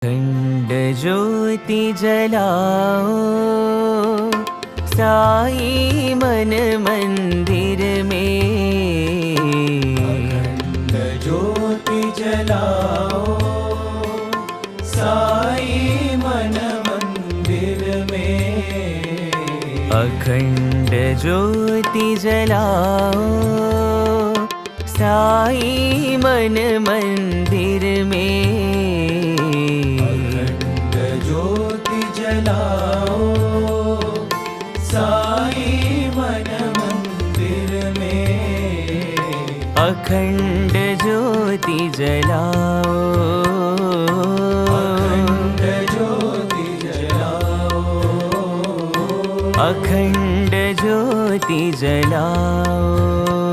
अखंड ज्योति जलाओ साई मन मंदिर में। अखंड ज्योति जलाओ साई मन मंदिर में। अखंड ज्योति जलाओ साई मन मंदिर में। अखंड ज्योति जलाओ साई मन मंदिर में। अखंड ज्योति जलाओ। अखंड ज्योति जलाओ। अखंड ज्योति जलाओ।